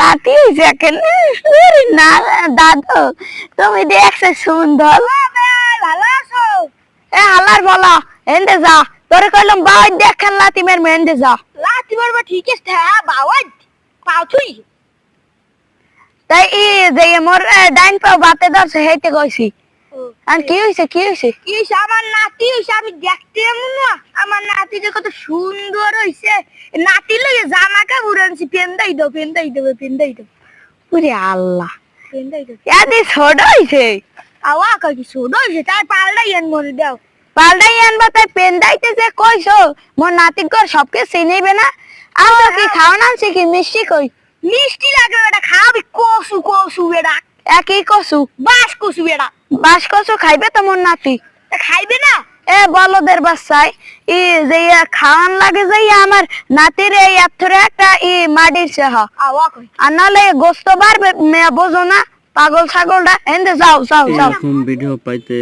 নাতি হয়েছে না দাদু, তুমি দেখছো সুন্দর। ভালো আছো? হালার বলা এন্ডে যা, তোরে কইলাম বাবা দেখেন লাতি মের মেন্ডে যা। লাতি মারবা ঠিক আছে, হ্যাঁ বাবা পাও তুই। তাই যে মোর ডাইন পাও বাতে ধরছে হেইতে কইছি। আর কি হইছে কি হইছে? কি হইছে? আমার নাতি হইছে, আমি দেখতে এমন না, আমার নাতি যে কত সুন্দর হইছে। নাতি লগে জামা কাপড় আনছি, পেন্দাই দাও পেন্দাই দেবে পেন্দাই দাও। ওরে আল্লাহ, পেন্দাই দাও এদি ছোট হইছে। আওয়া কই কি ছোট হইছে, তাই পাল্টাই আন মরে দাও। পাল্টাই আনবা তাই পেন্দাইতে যে কইছো, মোর নাতি ঘর সবকে চিনিবে না। আর তো কি খাওয়ান আনছি কি মিষ্টি কই? মিষ্টি লাগে এটা খাবি, কসু কসু এটা। একই কসু, বাস কসু এটা। বাস কসু খাইবে তো মোর নাতি? খাইবে না এ বলদের বাচ্চাই ই যে খাওয়ান লাগে যাই আমার নাতির এই এথরে একটা ই মাটির চেহ। আর নাহলে গোস্ত বাড়বে বোঝো না, পাগল ছাগলটা। এন্ডে যাও যাও যাও। এরকম ভিডিও পাইতে